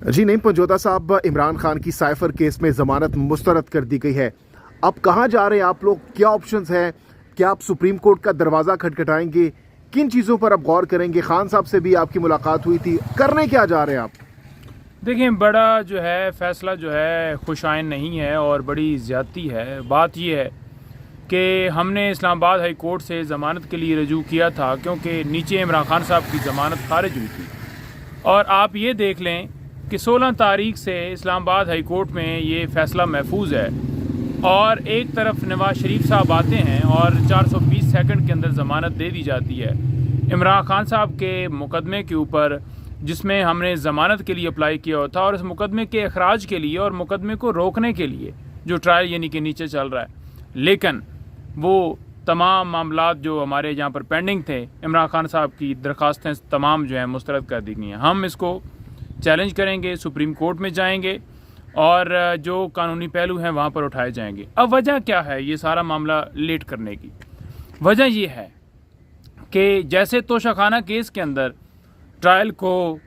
जी नहीं पंजोता साहब, इमरान खान की साइफर केस में जमानत मुस्तरद कर दी गई है। अब कहाँ जा रहे हैं आप लोग? क्या ऑप्शंस हैं? क्या आप सुप्रीम कोर्ट का दरवाज़ा खटखटाएंगे? किन चीज़ों पर आप गौर करेंगे? खान साहब से भी आपकी मुलाकात हुई थी, करने क्या जा रहे हैं आप? देखिए, बड़ा जो है फ़ैसला जो है खुशाइन नहीं है और बड़ी ज़्यादती है। बात यह है कि हमने इस्लामाबाद हाई कोर्ट से ज़मानत के लिए रजू किया था, क्योंकि नीचे इमरान खान साहब की ज़मानत खारिज हुई थी। और आप ये देख लें कि 16 तारीख से इस्लामाबाद हाई कोर्ट में ये फ़ैसला महफूज है और एक तरफ नवाज शरीफ साहब आते हैं और 420 सेकंड के अंदर ज़मानत दे दी जाती है इमरान खान साहब के मुकदमे के ऊपर, जिसमें हमने ज़मानत के लिए अप्लाई किया था और इस मुकदमे के अखराज के लिए और मुकदमे को रोकने के लिए जो ट्रायल यानी कि नीचे चल रहा है। लेकिन वो तमाम मामलात जो हमारे यहाँ पर पेंडिंग थे, इमरान खान साहब की दरख्वास्तें तमाम जो हैं मुस्तरद कर दी गई हैं। हम इसको चैलेंज करेंगे, सुप्रीम कोर्ट में जाएंगे और जो कानूनी पहलू हैं वहाँ पर उठाए जाएंगे। अब वजह क्या है ये सारा मामला लेट करने की? वजह ये है कि जैसे तोशाखाना केस के अंदर ट्रायल को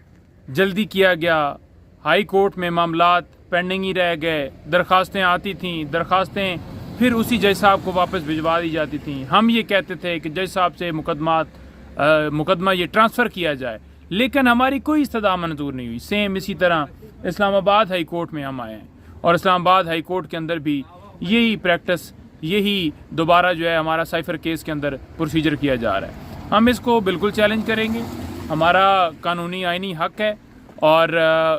जल्दी किया गया, हाई कोर्ट में मामलात पेंडिंग ही रह गए, दरख्वास्तें आती थीं, दरख्वास्तें फिर उसी जज साहब को वापस भिजवा दी जाती थीं। हम ये कहते थे कि जज साहब से मुकदमा ये ट्रांसफ़र किया जाए, लेकिन हमारी कोई इस्तदा मंजूर नहीं हुई। सेम इसी तरह इस्लामाबाद हाई कोर्ट में हम आए हैं और इस्लामाबाद हाई कोर्ट के अंदर भी यही प्रैक्टिस, यही दोबारा जो है हमारा साइफर केस के अंदर प्रोसीजर किया जा रहा है। हम इसको बिल्कुल चैलेंज करेंगे, हमारा कानूनी आइनी हक है और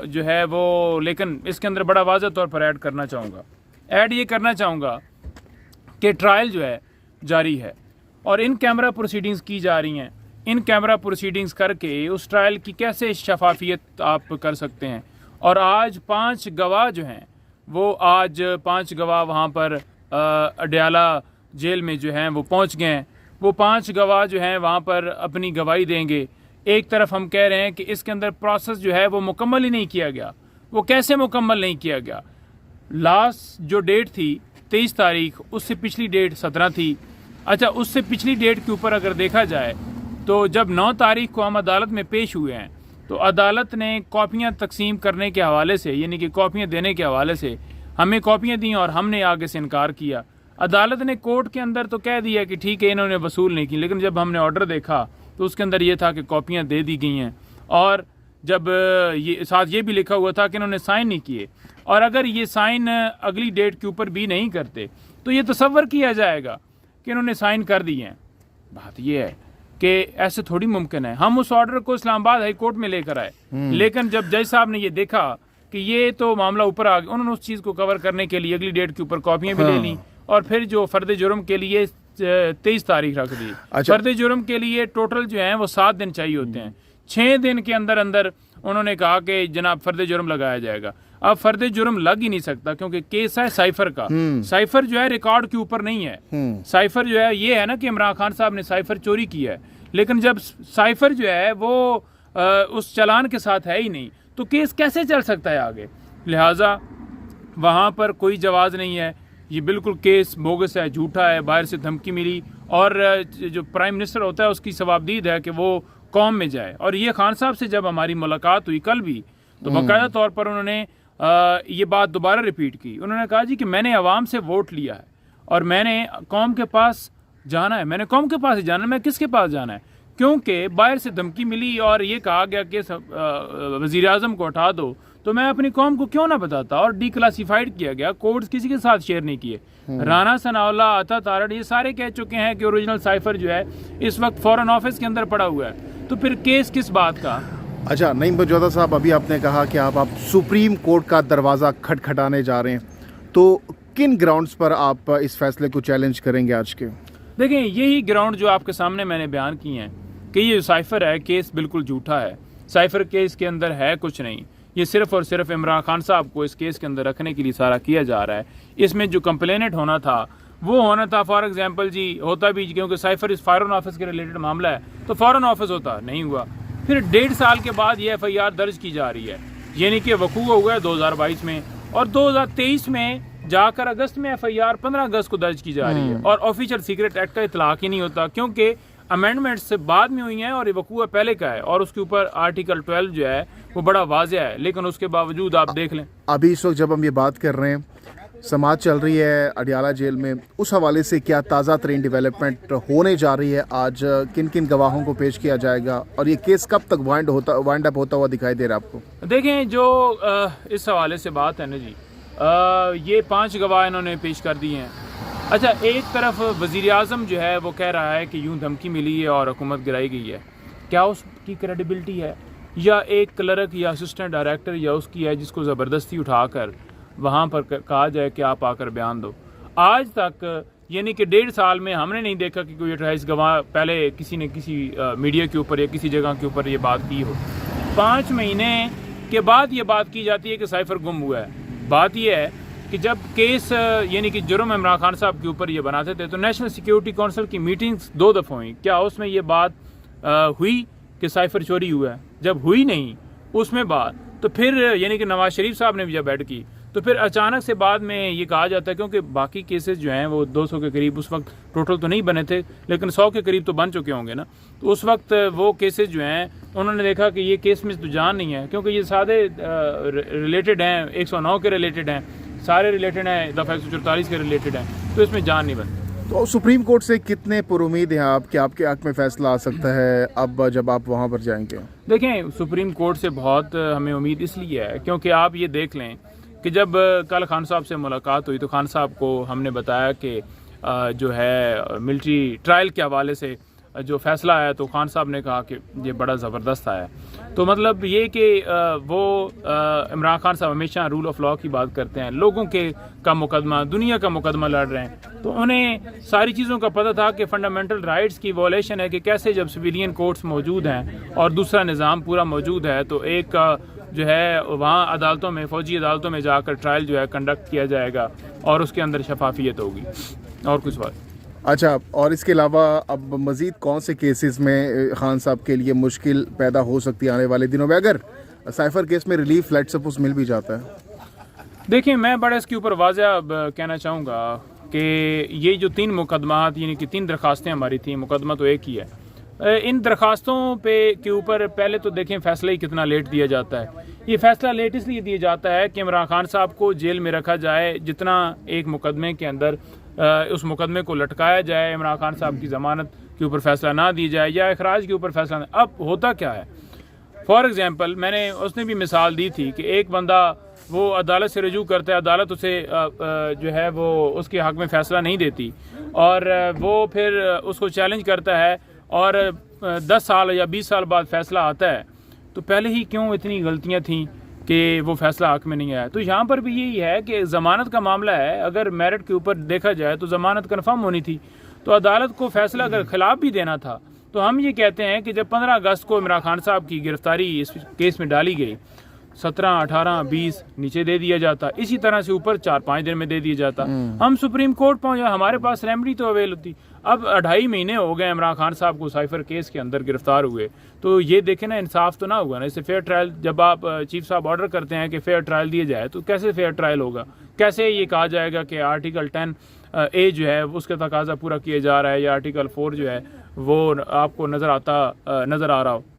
जो है वो, लेकिन इसके अंदर बड़ा वाज़ह तौर पर ऐड ये करना चाहूँगा कि ट्रायल जो है जारी है और इन कैमरा प्रोसीडिंग्स की जा रही हैं। इन कैमरा प्रोसीडिंग्स करके उस ट्रायल की कैसे शफाफियत आप कर सकते हैं। और आज 5 गवाह जो हैं वो आज 5 गवाह वहाँ पर अडयाला जेल में जो हैं वो पहुँच गए हैं। वो 5 गवाह जो हैं वहाँ पर अपनी गवाही देंगे। एक तरफ हम कह रहे हैं कि इसके अंदर प्रोसेस जो है वो मुकम्मल ही नहीं किया गया। वो कैसे मुकम्मल नहीं किया गया? लास्ट जो डेट थी 23 तारीख, उससे पिछली डेट 17 थी। अच्छा, उससे पिछली डेट के ऊपर अगर देखा जाए तो जब 9 तारीख को हम अदालत में पेश हुए हैं तो अदालत ने कॉपियां तकसीम करने के हवाले से, यानी कि कॉपियां देने के हवाले से हमें कॉपियां दी और हमने आगे से इनकार किया। अदालत ने कोर्ट के अंदर तो कह दिया कि ठीक है इन्होंने वसूल नहीं की, लेकिन जब हमने ऑर्डर देखा तो उसके अंदर ये था कि कॉपियाँ दे दी गई हैं और जब ये साथ ये भी लिखा हुआ था कि इन्होंने साइन नहीं किए। और अगर ये साइन अगली डेट के ऊपर भी नहीं करते तो ये तसव्वुर किया जाएगा कि इन्होंने साइन कर दिए हैं। बात ये है कि ऐसे थोड़ी मुमकिन है। हम उस ऑर्डर को इस्लामाबाद हाई कोर्ट में लेकर आए, लेकिन जब जज साहब ने ये देखा कि ये तो मामला ऊपर आ गया, उन्होंने उस चीज़ को कवर करने के लिए अगली डेट के ऊपर कॉपियाँ भी ले ली और फिर जो फर्द जुर्म के लिए 23 तारीख रख दी। अच्छा। फर्द जुर्म के लिए टोटल जो है वो 7 दिन चाहिए होते हैं। 6 दिन के अंदर अंदर उन्होंने कहा कि जनाब फर्द जुर्म लगाया जाएगा। अब फर्द जुर्म लग ही नहीं सकता क्योंकि केस है साइफर का। साइफर जो है रिकॉर्ड के ऊपर नहीं है। साइफर जो है ये है ना कि इमरान खान साहब ने साइफर चोरी किया है, लेकिन जब साइफर जो है वो उस चालान के साथ है ही नहीं तो केस कैसे चल सकता है आगे? लिहाजा वहाँ पर कोई जवाज़ नहीं है। ये बिल्कुल केस बोगस है, झूठा है, बाहर से धमकी मिली और जो प्राइम मिनिस्टर होता है उसकी सवाबदीद है कि वो कौम में जाए। और ये खान साहब से जब हमारी मुलाकात हुई कल भी, तो बाकायदा तौर पर उन्होंने ये बात दोबारा रिपीट की। उन्होंने कहा जी कि मैंने अवाम से वोट लिया है और मैंने कौम के पास जाना है, मैंने कौम के पास ही जाना है, मैं किसके पास जाना है? क्योंकि बाहर से धमकी मिली और ये कहा गया कि वज़ीर आज़म को हटा दो, तो मैं अपनी कौम को क्यों ना बताता? और डिक्लासिफाइड किया गया, कोड्स किसी के साथ शेयर नहीं किए। राना सनाउल्लाह, अता तारड़ ये सारे कह चुके हैं कि ओरिजिनल साइफर जो है इस वक्त फॉरेन ऑफिस के अंदर पड़ा हुआ है, तो फिर केस किस बात का? अच्छा नईम पंजोता साहब, अभी आपने कहा कि आप सुप्रीम कोर्ट का दरवाज़ा खटखटाने जा रहे हैं, तो किन ग्राउंड्स पर आप इस फैसले को चैलेंज करेंगे आज के? देखें, यही ग्राउंड जो आपके सामने मैंने बयान किए हैं कि ये साइफर है, केस बिल्कुल झूठा है। साइफर केस के अंदर है कुछ नहीं, ये सिर्फ और सिर्फ इमरान खान साहब को इस केस के अंदर रखने के लिए सारा किया जा रहा है। इसमें जो कंप्लेनेंट होना था वो होना था, फॉर एग्जांपल जी होता भी, क्योंकि साइफर इस फॉरेन ऑफिस के रिलेटेड मामला है तो फॉरेन ऑफिस होता, नहीं हुआ। फिर 1.5 साल के बाद ये FIR दर्ज की जा रही है, यानी कि वकूआ हुआ है 2022 में और 2023 में जाकर अगस्त में FIR 15 अगस्त को दर्ज की जा रही है और ऑफिशियल सीक्रेट एक्ट का इतलाक ही नहीं होता, क्योंकि अमेंडमेंट्स से बाद में हुई हैं और ये वकूआ पहले का है, और उसके ऊपर आर्टिकल 12 जो है वो बड़ा वाज़ेह है, लेकिन उसके बावजूद आप देख लें। अभी इस वक्त जब हम ये बात कर रहे हैं, समाज चल रही है अडियाला जेल में, उस हवाले से क्या ताज़ा तरीन डेवलपमेंट होने जा रही है? आज किन किन गवाहों को पेश किया जाएगा और ये केस कब तक वाइंड अप होता हुआ दिखाई दे रहा है आपको? देखें, जो इस हवाले से बात है ना जी, ये 5 गवाह इन्होंने पेश कर दिए हैं। अच्छा, एक तरफ वज़ीर आज़म जो है वो कह रहा है कि यूं धमकी मिली है और हुकूमत गिराई गई है। क्या उसकी क्रेडिबिलिटी है, या एक क्लर्क या असिस्टेंट डायरेक्टर या उसकी है जिसको ज़बरदस्ती उठाकर वहाँ पर कहा जाए कि आप आकर बयान दो? आज तक यानी कि 1.5 साल में हमने नहीं देखा कि कोई 28 गवाह पहले किसी ने किसी मीडिया के ऊपर या किसी जगह के ऊपर ये बात की हो। 5 महीने के बाद ये बात की जाती है कि साइफर गुम हुआ है। बात यह है कि जब केस यानी कि जुर्म इमरान खान साहब के ऊपर ये बनाते थे तो नेशनल सिक्योरिटी काउंसिल की मीटिंग्स 2 दफ़ा हुई। क्या उसमें ये बात हुई कि साइफर चोरी हुआ है? जब हुई नहीं उसमें बात, तो फिर यानी कि नवाज शरीफ साहब ने भी जब बैठ की तो फिर अचानक से बाद में ये कहा जाता है, क्योंकि बाकी केसेस जो हैं वो 200 के करीब उस वक्त टोटल तो नहीं बने थे, लेकिन 100 के करीब तो बन चुके होंगे ना। तो उस वक्त वो केसेस जो हैं उन्होंने देखा कि ये केस में तो जान नहीं है, क्योंकि ये सारे रिलेटेड हैं, 109 के रिलेटेड हैं, सारे रिलेटेड हैं, दफ़ा 144 के रिलेटेड हैं, तो इसमें जान नहीं बनती। तो सुप्रीम कोर्ट से कितने पुरुमीद हैं आप कि आपके हक में फैसला आ सकता है अब जब आप वहाँ पर जाएंगे? देखें, सुप्रीम कोर्ट से बहुत हमें उम्मीद इसलिए है क्योंकि आप ये देख लें कि जब कल खान साहब से मुलाकात हुई तो खान साहब को हमने बताया कि जो है मिलिट्री ट्रायल के हवाले से जो फैसला आया, तो खान साहब ने कहा कि ये बड़ा ज़बरदस्त आया। तो मतलब ये कि वो इमरान खान साहब हमेशा रूल ऑफ लॉ की बात करते हैं, लोगों के का मुकदमा, दुनिया का मुकदमा लड़ रहे हैं, तो उन्हें सारी चीज़ों का पता था कि फंडामेंटल राइट्स की वॉलेशन है कि कैसे जब सिविलियन कोर्ट्स मौजूद हैं और दूसरा निज़ाम पूरा मौजूद है तो एक जो है वहाँ अदालतों में, फ़ौजी अदालतों में जाकर ट्रायल जो है कंडक्ट किया जाएगा और उसके अंदर शफाफियत होगी और कुछ बात। अच्छा, और इसके अलावा अब मज़ीद कौन से केसेस में खान साहब के लिए मुश्किल पैदा हो सकती है आने वाले दिनों में, अगर साइफर केस में रिलीफ लेट्स सपोज मिल भी जाता है? देखिए, मैं बड़ा इसके ऊपर वाज़ह कहना चाहूँगा कि ये जो 3 मुकदमात यानी कि 3 दरखास्तें हमारी थी, मुकदमा तो एक ही है, इन दरखास्तों के ऊपर पहले तो देखें फ़ैसला ही कितना लेट दिया जाता है। ये फ़ैसला लेट इसलिए दिया जाता है कि इमरान खान साहब को जेल में रखा जाए, जितना एक मुकदमे के अंदर उस मुकदमे को लटकाया जाए, इमरान खान साहब की ज़मानत के ऊपर फ़ैसला ना दी जाए या अखराज के ऊपर फ़ैसला। अब होता क्या है, फॉर एग्ज़ाम्पल मैंने उसने भी मिसाल दी थी कि एक बंदा वो अदालत से रजू करता है, अदालत उसे जो है वो उसके हक़ में फ़ैसला नहीं देती और वो फिर उसको चैलेंज करता है और 10 साल या 20 साल बाद फ़ैसला आता है, तो पहले ही क्यों इतनी गलतियां थीं कि वो फ़ैसला हक़ में नहीं आया। तो यहाँ पर भी यही है कि ज़मानत का मामला है, अगर मेरिट के ऊपर देखा जाए तो ज़मानत कन्फर्म होनी थी, तो अदालत को फ़ैसला अगर ख़िलाफ़ भी देना था। तो हम ये कहते हैं कि जब 15 अगस्त को इमरान खान साहब की गिरफ़्तारी इस केस में डाली गई, 17, 18, 20 नीचे दे दिया जाता, इसी तरह से ऊपर 4-5 दिन में दे दिया जाता, हम सुप्रीम कोर्ट पहुँचे, हमारे पास रेमडी तो अवेल होती। अब 2.5 महीने हो गए इमरान खान साहब को साइफर केस के अंदर गिरफ्तार हुए, तो ये देखें ना, इंसाफ तो ना हुआ ना। इससे फेयर ट्रायल, जब आप चीफ साहब ऑर्डर करते हैं कि फेयर ट्रायल दिया जाए, तो कैसे फेयर ट्रायल होगा? कैसे ये कहा जाएगा कि आर्टिकल 10A जो है उसका तकाजा पूरा किया जा रहा है या आर्टिकल 4 जो है वो आपको नज़र आ रहा हो?